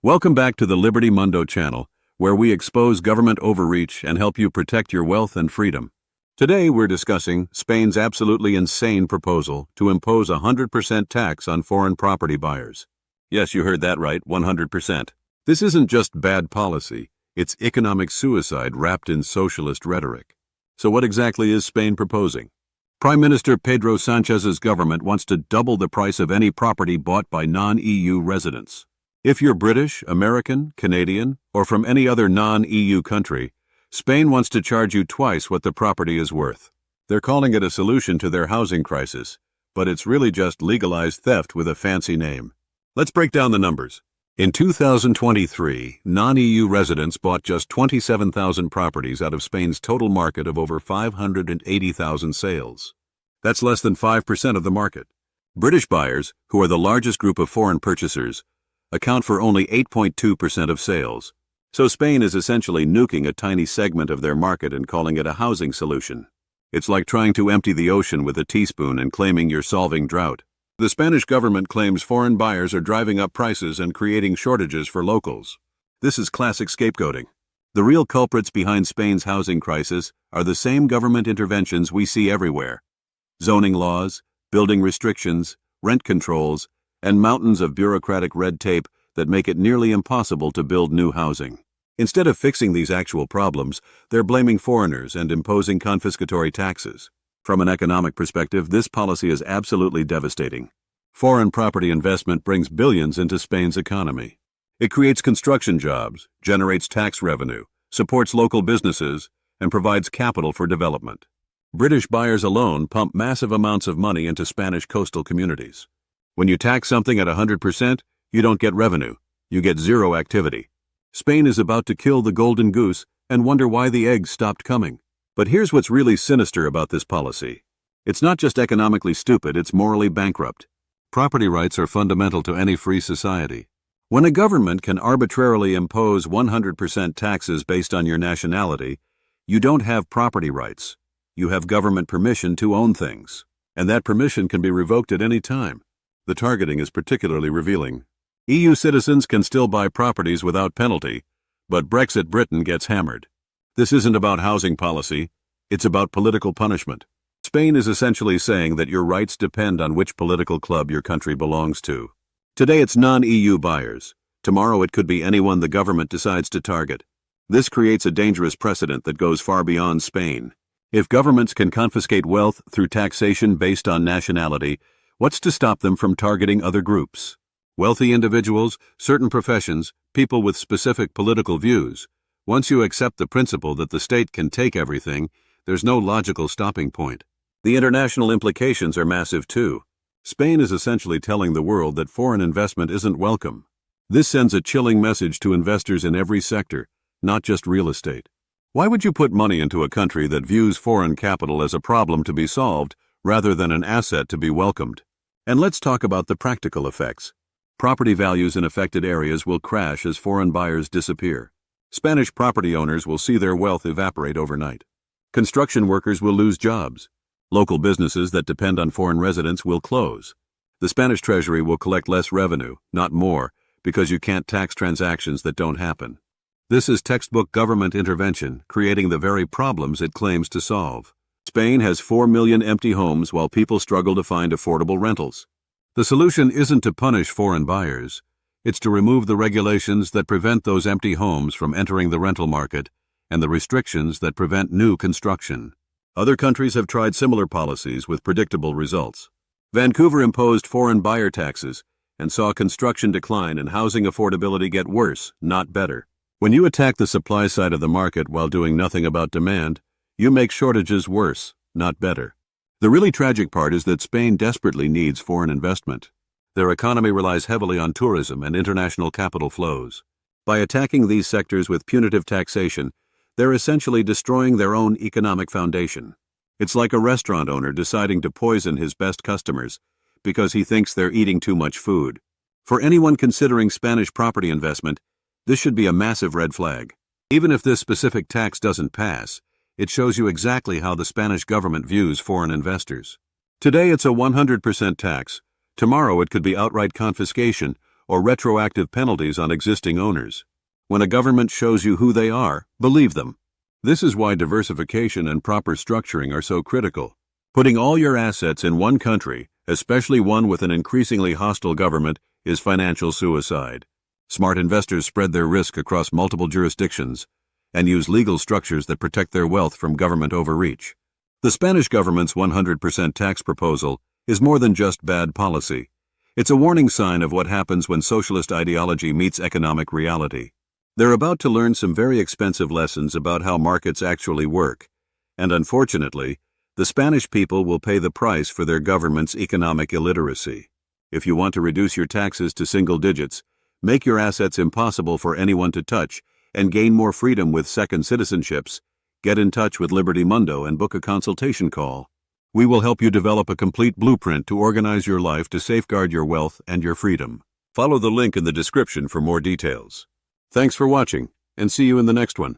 Welcome back to the Liberty Mundo channel, where we expose government overreach and help you protect your wealth and freedom. Today we're discussing Spain's absolutely insane proposal to impose a 100% tax on foreign property buyers. Yes, you heard that right, 100%. This isn't just bad policy, it's economic suicide wrapped in socialist rhetoric. So what exactly is Spain proposing? Prime Minister Pedro Sanchez's government wants to double the price of any property bought by non-EU residents. If you're British, American, Canadian, or from any other non-EU country, Spain wants to charge you twice what the property is worth. They're calling it a solution to their housing crisis, but it's really just legalized theft with a fancy name. Let's break down the numbers. In 2023, non-EU residents bought just 27,000 properties out of Spain's total market of over 580,000 sales. That's less than 5% of the market. British buyers, who are the largest group of foreign purchasers, account for only 8.2% of sales. So Spain is essentially nuking a tiny segment of their market and calling it a housing solution. It's like trying to empty the ocean with a teaspoon and claiming you're solving drought. The Spanish government claims foreign buyers are driving up prices and creating shortages for locals. This is classic scapegoating. The real culprits behind Spain's housing crisis are the same government interventions we see everywhere: zoning laws, building restrictions, rent controls, and mountains of bureaucratic red tape that make it nearly impossible to build new housing. Instead of fixing these actual problems, they're blaming foreigners and imposing confiscatory taxes. From an economic perspective, this policy is absolutely devastating. Foreign property investment brings billions into Spain's economy. It creates construction jobs, generates tax revenue, supports local businesses, and provides capital for development. British buyers alone pump massive amounts of money into Spanish coastal communities. When you tax something at 100%, you don't get revenue, you get zero activity. Spain is about to kill the golden goose and wonder why the eggs stopped coming. But here's what's really sinister about this policy. It's not just economically stupid, it's morally bankrupt. Property rights are fundamental to any free society. When a government can arbitrarily impose 100% taxes based on your nationality, you don't have property rights. You have government permission to own things. And that permission can be revoked at any time. The targeting is particularly revealing. EU citizens can still buy properties without penalty, but Brexit Britain gets hammered. This isn't about housing policy, it's about political punishment. Spain is essentially saying that your rights depend on which political club your country belongs to. Today it's non-EU buyers. Tomorrow it could be anyone the government decides to target. This creates a dangerous precedent that goes far beyond Spain. If governments can confiscate wealth through taxation based on nationality, what's to stop them from targeting other groups? Wealthy individuals, certain professions, people with specific political views. Once you accept the principle that the state can take everything, there's no logical stopping point. The international implications are massive too. Spain is essentially telling the world that foreign investment isn't welcome. This sends a chilling message to investors in every sector, not just real estate. Why would you put money into a country that views foreign capital as a problem to be solved rather than an asset to be welcomed? And let's talk about the practical effects. Property values in affected areas will crash as foreign buyers disappear. Spanish property owners will see their wealth evaporate overnight. Construction workers will lose jobs. Local businesses that depend on foreign residents will close. The Spanish treasury will collect less revenue, not more, because you can't tax transactions that don't happen. This is textbook government intervention, creating the very problems it claims to solve. Spain has 4 million empty homes while people struggle to find affordable rentals. The solution isn't to punish foreign buyers. It's to remove the regulations that prevent those empty homes from entering the rental market and the restrictions that prevent new construction. Other countries have tried similar policies with predictable results. Vancouver imposed foreign buyer taxes and saw construction decline and housing affordability get worse, not better. When you attack the supply side of the market while doing nothing about demand, you make shortages worse, not better. The really tragic part is that Spain desperately needs foreign investment. Their economy relies heavily on tourism and international capital flows. By attacking these sectors with punitive taxation, they're essentially destroying their own economic foundation. It's like a restaurant owner deciding to poison his best customers because he thinks they're eating too much food. For anyone considering Spanish property investment, this should be a massive red flag. Even if this specific tax doesn't pass, it shows you exactly how the Spanish government views foreign investors. Today it's a 100% tax. Tomorrow it could be outright confiscation or retroactive penalties on existing owners. When a government shows you who they are, believe them. This is why diversification and proper structuring are so critical. Putting all your assets in one country, especially one with an increasingly hostile government, is financial suicide. Smart investors spread their risk across multiple jurisdictions and use legal structures that protect their wealth from government overreach. The Spanish government's 100% tax proposal is more than just bad policy. It's a warning sign of what happens when socialist ideology meets economic reality. They're about to learn some very expensive lessons about how markets actually work, and unfortunately, the Spanish people will pay the price for their government's economic illiteracy. If you want to reduce your taxes to single digits, make your assets impossible for anyone to touch, and gain more freedom with second citizenships, get in touch with Liberty Mundo and book a consultation call. We will help you develop a complete blueprint to organize your life to safeguard your wealth and your freedom. Follow the link in the description for more details. Thanks for watching, and see you in the next one.